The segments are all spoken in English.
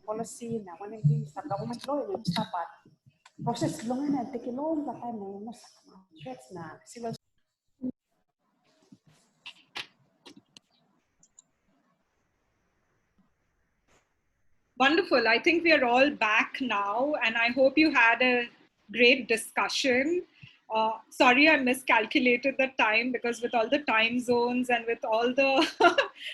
policy na when we sa government law yung dapat process long na take long ka time mo sa threats na civil. Wonderful. I think we are all back now, and I hope you had a great discussion. Sorry, I miscalculated the time because with all the time zones and with all the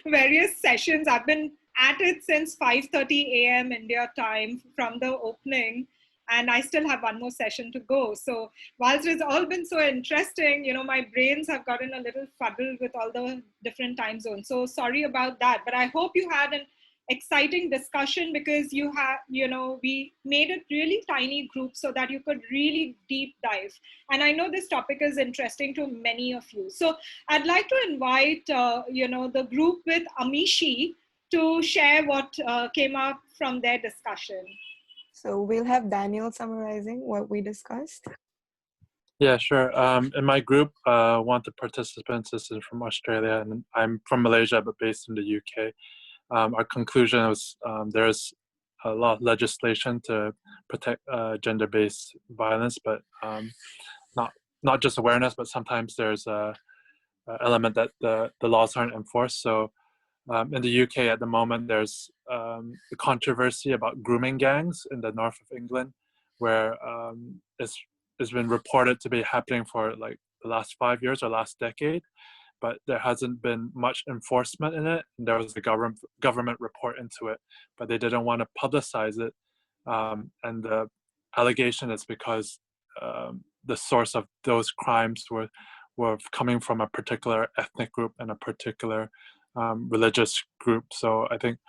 various sessions, I've been at it since 5:30 a.m. India time from the opening, and I still have one more session to go. So whilst it's all been so interesting, you know, my brains have gotten a little fuddled with all the different time zones. So sorry about that, but I hope you had an exciting discussion because you have, you know, we made it really tiny groups so that you could really deep dive. And I know this topic is interesting to many of you. So I'd like to invite, you know, the group with Amishi to share what came up from their discussion. So we'll have Daniel summarizing what we discussed. Yeah, sure. In my group, one of the participants is from Australia, and I'm from Malaysia, but based in the UK. Our conclusion was there's a lot of legislation to protect gender-based violence, but not just awareness, but sometimes there's a element that the laws aren't enforced. So in the UK at the moment, there's a controversy about grooming gangs in the north of England, where it's been reported to be happening for like the last 5 years or last decade, but there hasn't been much enforcement in it. And there was a government report into it, but they didn't want to publicize it. And the allegation is because the source of those crimes were coming from a particular ethnic group and a particular religious group. So I think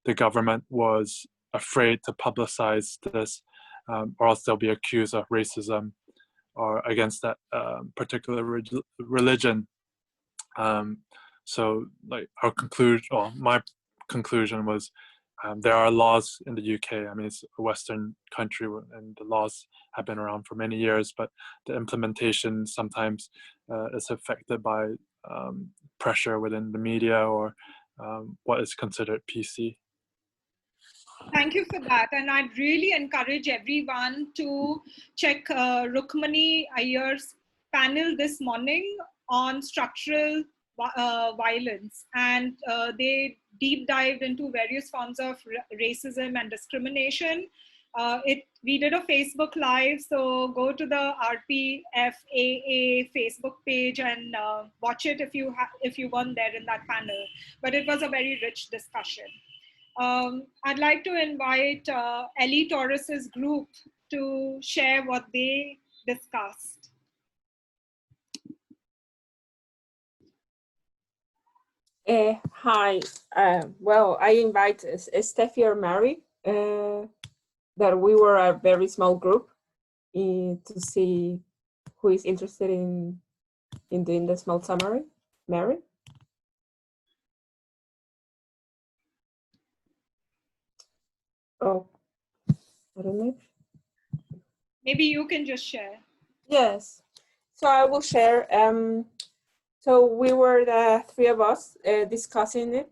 the government was afraid to publicize this, or else they'll be accused of racism or against that particular religion. So like my conclusion was there are laws in the UK. I mean, it's a Western country and the laws have been around for many years, but the implementation sometimes is affected by pressure within the media or what is considered PC. Thank you for that. And I'd really encourage everyone to check Rukmani Iyer's panel this morning on structural violence. And they deep dived into various forms of racism and discrimination. We did a Facebook Live, so go to the RPFAA Facebook page and watch it if you weren't there in that panel. But it was a very rich discussion. I'd like to invite Ellie Torres's group to share what they discussed. Hi. Well, I invite Steffi or Mary, that we were a very small group to see who is interested in doing the small summary. Mary? Oh, I don't know. Maybe you can just share. Yes. So I will share. So we were the three of us discussing it.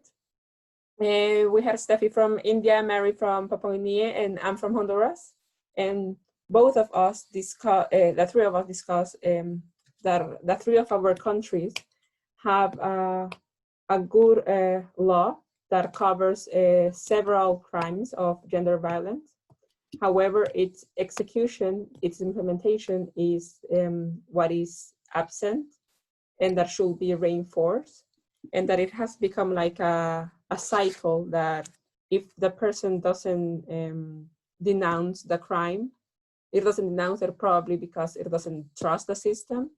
We had Steffi from India, Mary from Papua New Guinea, and I'm from Honduras. And both of us discuss, the three of us discuss that the three of our countries have a good law that covers several crimes of gender violence. However, its execution, its implementation is what is absent, and that should be reinforced, and that it has become like a cycle that if the person doesn't denounce the crime, it doesn't denounce it probably because it doesn't trust the system,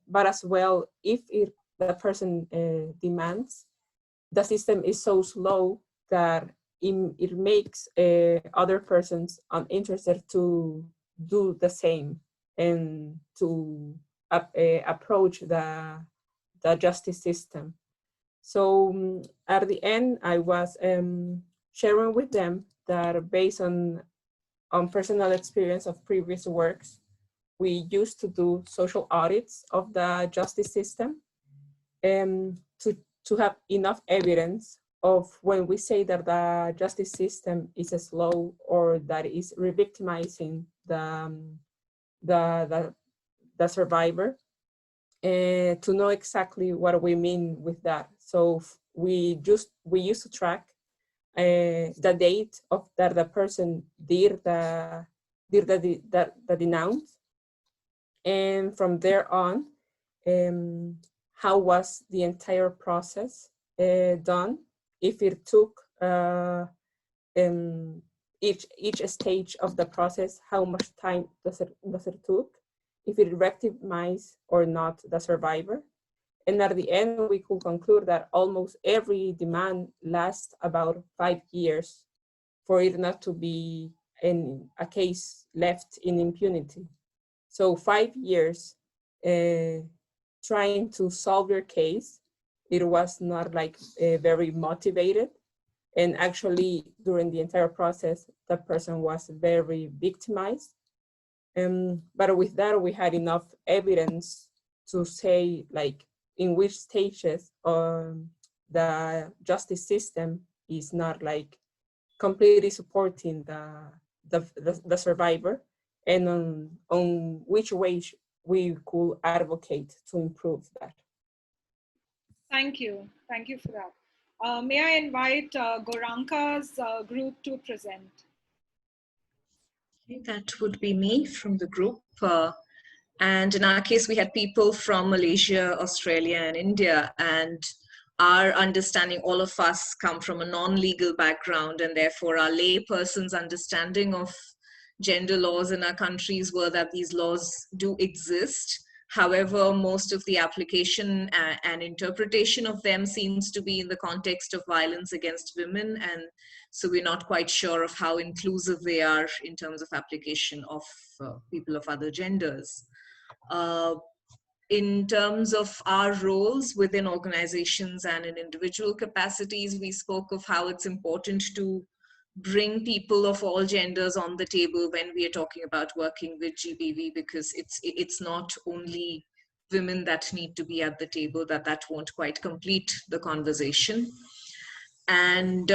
but as well, if the person demands, the system is so slow that it makes other persons uninterested to do the same and to approach the justice system. So at the end, I was sharing with them that based on personal experience of previous works, we used to do social audits of the justice system. to have enough evidence of when we say that the justice system is slow or that is re-victimizing the survivor, to know exactly what we mean with that. So we used to track the date of that the person did the denounce, and from there on, how was the entire process done? If it took each stage of the process, how much time does it took? If it rectifies or not the survivor. And at the end, we could conclude that almost every demand lasts about 5 years for it not to be in a case left in impunity. So 5 years trying to solve your case, it was not like very motivated. And actually, during the entire process, the person was very victimized. But with that, we had enough evidence to say, like, in which stages the justice system is not like completely supporting the survivor, and on which ways we could advocate to improve that. Thank you for that. May I invite Goranka's group to present? That would be me from the group. And in our case, we had people from Malaysia, Australia, and India. And our understanding, all of us come from a non-legal background, and therefore our layperson's understanding of gender laws in our countries were that these laws do exist. However, most of the application and interpretation of them seems to be in the context of violence against women. And so we're not quite sure of how inclusive they are in terms of application of people of other genders. In terms of our roles within organizations and in individual capacities, we spoke of how it's important to bring people of all genders on the table when we are talking about working with GBV, because it's not only women that need to be at the table, that won't quite complete the conversation. And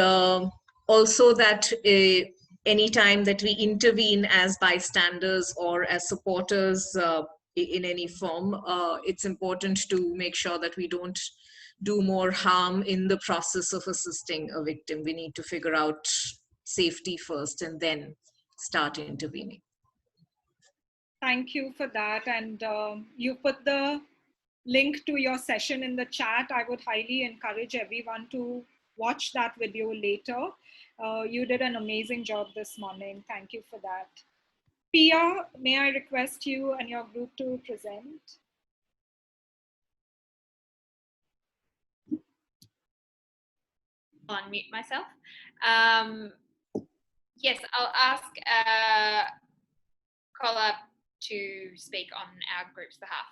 also that anytime that we intervene as bystanders or as supporters in any form, it's important to make sure that we don't do more harm in the process of assisting a victim. We need to figure out safety first and then start intervening. Thank you for that. And you put the link to your session in the chat. I would highly encourage everyone to watch that video later. You did an amazing job this morning. Thank you for that. Pia, may I request you and your group to present? Unmute myself. Yes, I'll ask Kola to speak on our group's behalf.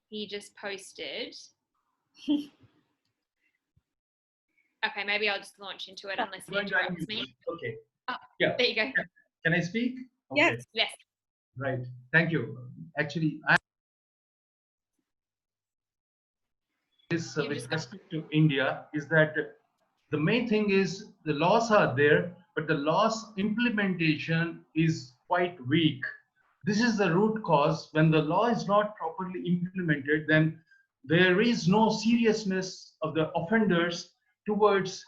He just posted. Okay, maybe I'll just launch into it unless he interrupts me. Okay. Oh, yeah. There you go. Can I speak? Okay. Yes. Yes. Right. Thank you. Actually, with respect to India is that the main thing is the laws are there, but the laws implementation is quite weak. This is the root cause. When the law is not properly implemented, then there is no seriousness of the offenders towards,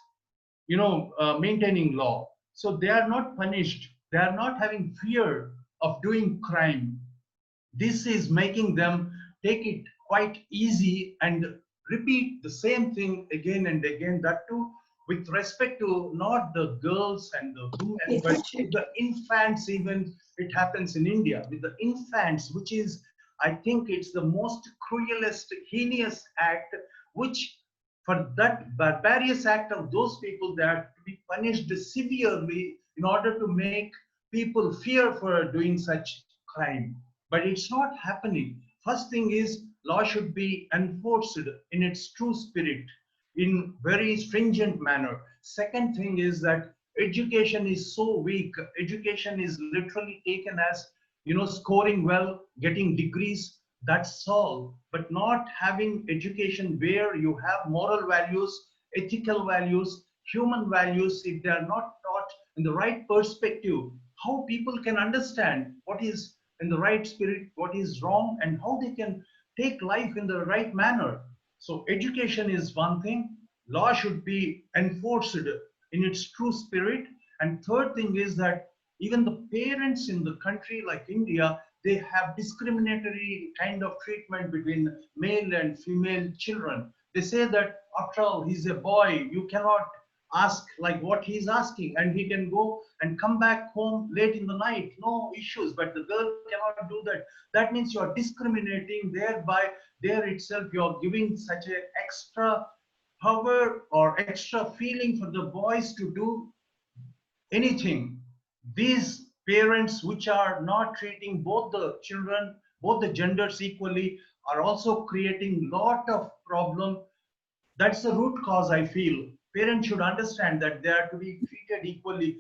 maintaining law. So they are not punished. They are not having fear of doing crime. This is making them take it quite easy and repeat the same thing again and again, that too with respect to not the girls and the women, but with the infants. Even it happens in India with the infants, which is, I think it's the most cruelest, heinous act, which for that barbarous act of those people, they are to be punished severely in order to make people fear for doing such crime. But it's not happening. First thing is, law should be enforced in its true spirit, in very stringent manner. Second thing is that education is so weak. Education is literally taken as scoring well, getting degrees, that's all. But not having education where you have moral values, ethical values, human values, if they are not taught in the right perspective, how people can understand what is in the right spirit, what is wrong, and how they can take life in the right manner. So education is one thing. Law should be enforced in its true spirit. And third thing is that even the parents in the country like India, they have discriminatory kind of treatment between male and female children. They say that after all, he's a boy, you cannot ask like what he's asking, and he can go and come back home late in the night, no issues, but the girl cannot do that. That means you are discriminating, thereby there itself you are giving such an extra power or extra feeling for the boys to do anything. These parents which are not treating both the children, both the genders equally, are also creating lot of problem. That's the root cause, I feel. Parents should understand that they are to be treated equally.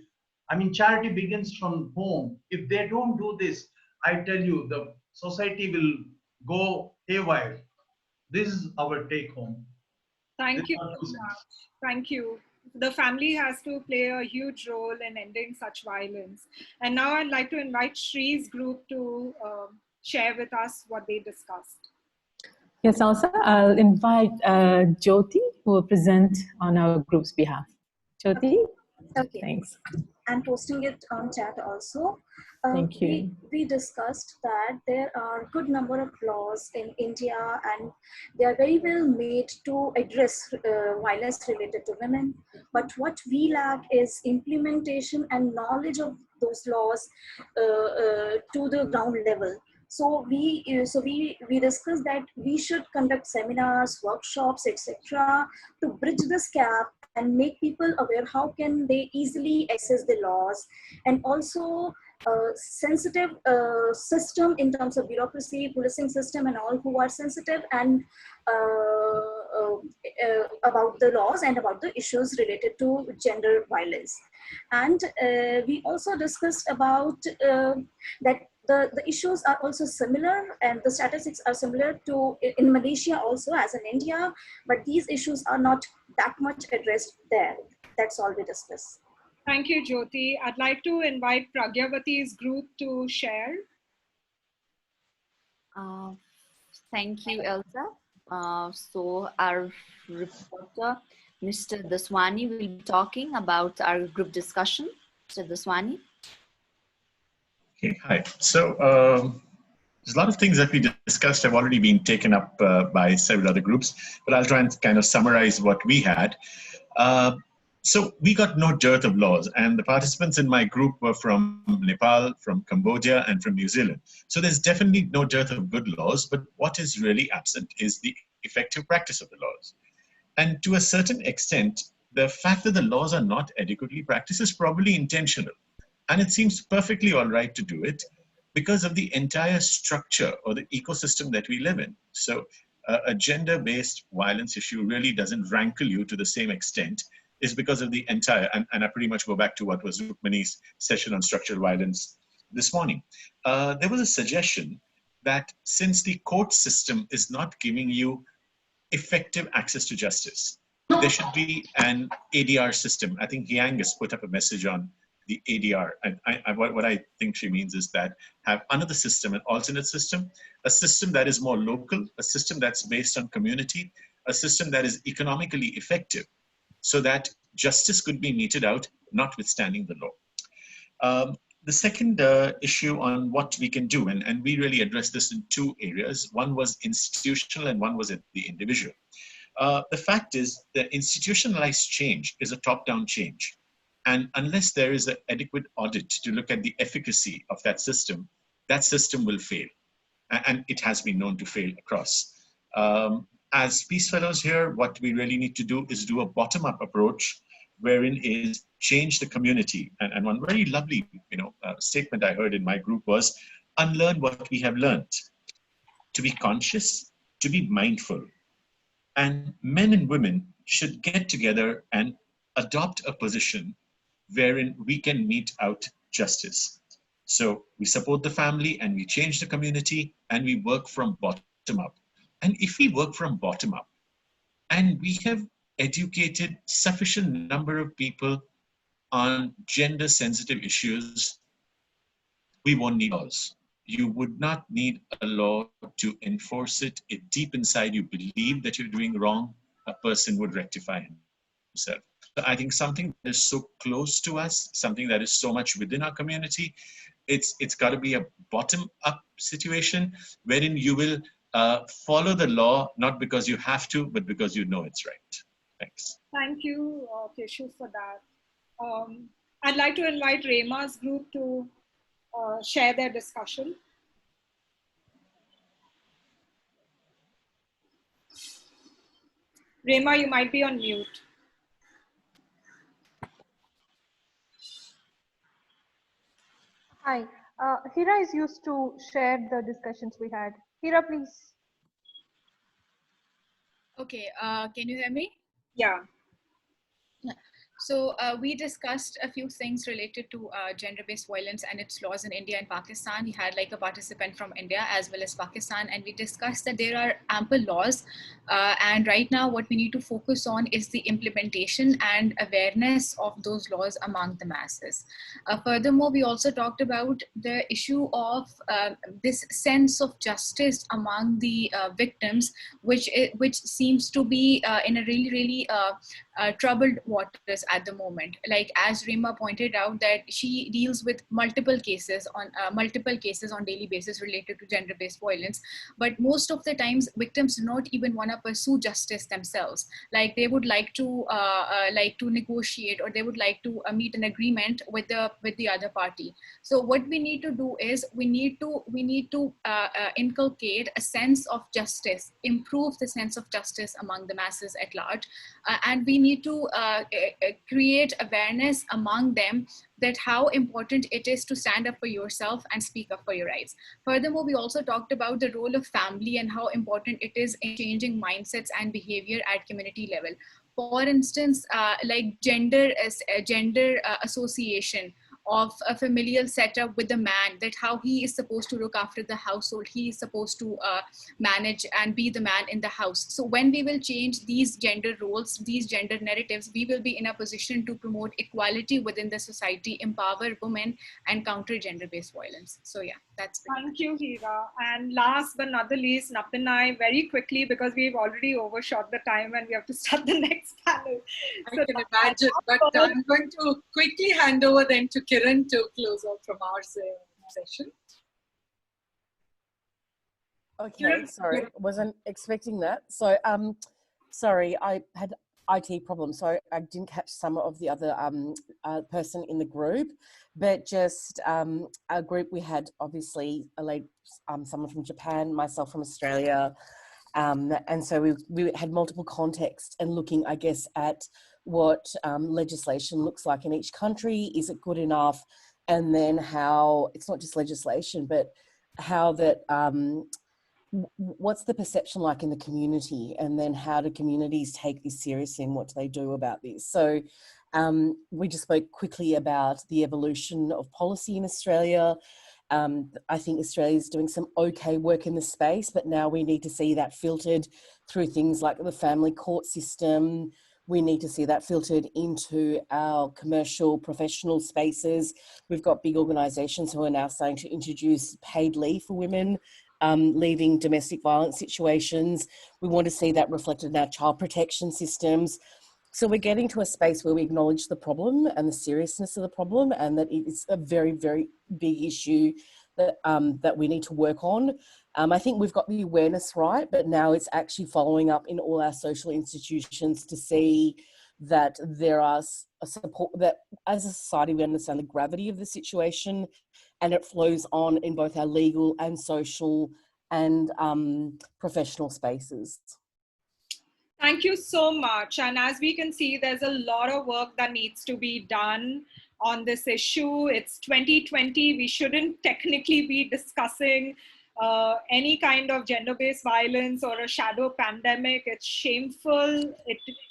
I mean, charity begins from home. If they don't do this, I tell you, the society will go haywire. This is our take home. Thank you so much. Thank you. The family has to play a huge role in ending such violence. And now I'd like to invite Shree's group to share with us what they discussed. Yes, also I'll invite Jyoti, who will present on our group's behalf. Jyoti? Okay. Thanks. I'm posting it on chat also. Thank you. We discussed that there are good number of laws in India and they are very well made to address violence related to women. But what we lack is implementation and knowledge of those laws to the ground level. So we discussed that we should conduct seminars, workshops, etc. to bridge this gap and make people aware how can they easily access the laws, and also sensitive system in terms of bureaucracy, policing system, and all who are sensitive and about the laws and about the issues related to gender violence. And we also discussed about that the issues are also similar and the statistics are similar to in Malaysia also as in India, but these issues are not that much addressed there. That's all we discussed. Thank you, Jyoti. I'd like to invite Pragyavati's group to share. Thank you, Elsa. So our reporter, Mr. Daswani, will be talking about our group discussion. Mr. Daswani. Okay, hi. So there's a lot of things that we discussed have already been taken up by several other groups, but I'll try and kind of summarize what we had. So we got no dearth of laws, and the participants in my group were from Nepal, from Cambodia, and from New Zealand. So there's definitely no dearth of good laws, but what is really absent is the effective practice of the laws. And to a certain extent, the fact that the laws are not adequately practiced is probably intentional. And it seems perfectly all right to do it because of the entire structure or the ecosystem that we live in. So a gender-based violence issue really doesn't rankle you to the same extent is because of the entire, and I pretty much go back to what was Rukmani's session on structural violence this morning. There was a suggestion that since the court system is not giving you effective access to justice, there should be an ADR system. I think Yang has put up a message on the ADR. And what I think she means is that have another system, an alternate system, a system that is more local, a system that's based on community, a system that is economically effective, so that justice could be meted out, notwithstanding the law. The second issue on what we can do, and we really addressed this in two areas. One was institutional and one was at the individual. The fact is that institutionalized change is a top-down change. And unless there is an adequate audit to look at the efficacy of that system will fail. And it has been known to fail across. As Peace Fellows here, what we really need to do is do a bottom-up approach wherein is change the community. And one very lovely statement I heard in my group was, unlearn what we have learned. To be conscious, to be mindful. And men and women should get together and adopt a position wherein we can mete out justice. So we support the family and we change the community and we work from bottom up. And if we work from bottom up and we have educated sufficient number of people on gender sensitive issues, we won't need laws. You would not need a law to enforce it. If deep inside you believe that you're doing wrong, a person would rectify himself. So I think something that is so close to us, something that is so much within our community, it's got to be a bottom-up situation wherein you will follow the law, not because you have to, but because you know it's right. Thanks. Thank you, Keshu, for that. I'd like to invite Rema's group to share their discussion. Rema, you might be on mute. Hi, Hira is used to share the discussions we had. Hira, please. Okay, can you hear me? Yeah. So we discussed a few things related to gender-based violence and its laws in India and Pakistan. We had like a participant from India as well as Pakistan, and we discussed that there are ample laws. And right now what we need to focus on is the implementation and awareness of those laws among the masses. Furthermore, we also talked about the issue of this sense of justice among the victims, which seems to be in a really troubled waters at the moment. Like as Rima pointed out, that she deals with multiple cases on daily basis related to gender-based violence, but most of the times victims do not even want to pursue justice themselves. Like they would like to negotiate, or they would like to meet an agreement with the other party. So what we need to do is we need to inculcate a sense of justice, improve the sense of justice among the masses at large, and we need to create awareness among them that how important it is to stand up for yourself and speak up for your rights. Furthermore, we also talked about the role of family and how important it is in changing mindsets and behavior at community level. For instance, like gender association of a familial setup with the man, that how he is supposed to look after the household, he is supposed to manage and be the man in the house. So when we will change these gender roles, these gender narratives, we will be in a position to promote equality within the society, empower women, and counter gender-based violence. So yeah, that's it. Thank you, Hira. And last but not the least, Napinai, very quickly, because we've already overshot the time and we have to start the next panel. I can imagine, but I'm going to quickly hand over then to Kiran to close out from our session. Okay, sorry, wasn't expecting that. So, sorry, I had IT problems, so I didn't catch some of the other person in the group, but just our group, we had obviously someone from Japan, myself from Australia, and so we had multiple contexts and looking, I guess, at what legislation looks like in each country. Is it good enough? And then how, it's not just legislation, but how that, what's the perception like in the community? And then how do communities take this seriously and what do they do about this? So we just spoke quickly about the evolution of policy in Australia. I think Australia is doing some okay work in the space, but now we need to see that filtered through things like the family court system. We need to see that filtered into our commercial professional spaces. We've got big organisations who are now starting to introduce paid leave for women, leaving domestic violence situations. We want to see that reflected in our child protection systems. So we're getting to a space where we acknowledge the problem and the seriousness of the problem, and that it's a very, very big issue that, that we need to work on. I think we've got the awareness right, but now it's actually following up in all our social institutions to see that there are a support, that as a society we understand the gravity of the situation, and it flows on in both our legal and social and professional spaces. Thank you so much. And as we can see, there's a lot of work that needs to be done on this issue. It's 2020. We shouldn't technically be discussing any kind of gender-based violence or a shadow pandemic. It's shameful.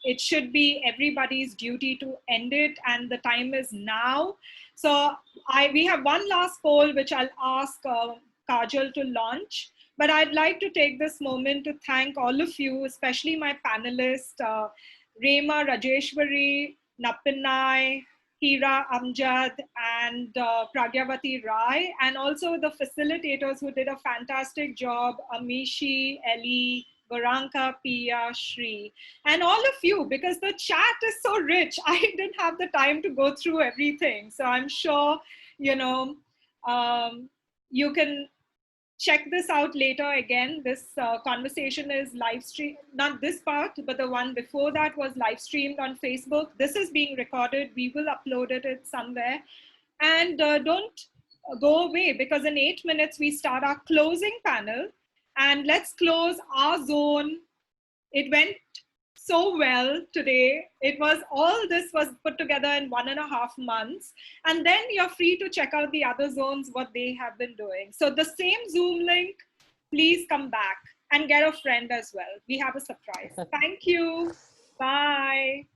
It should be everybody's duty to end it, and the time is now. So we have one last poll, which I'll ask Kajal to launch. But I'd like to take this moment to thank all of you, especially my panelists, Rema Rajeshwari, Napinai, Hira Amjad, and Pragyavati Rai, and also the facilitators who did a fantastic job, Amishi, Ellie, Baranka, Pia, Shri, and all of you, because the chat is so rich. I didn't have the time to go through everything. So I'm sure, you know, you can check this out later again. This conversation is live streamed, not this part, but the one before that was live streamed on Facebook. This is being recorded. We will upload it somewhere. And don't go away, because in 8 minutes, we start our closing panel. And let's close our zone. It went so well today. All this was put together in 1.5 months. And then you're free to check out the other zones, what they have been doing. So the same Zoom link, please come back and get a friend as well. We have a surprise. Thank you. Bye.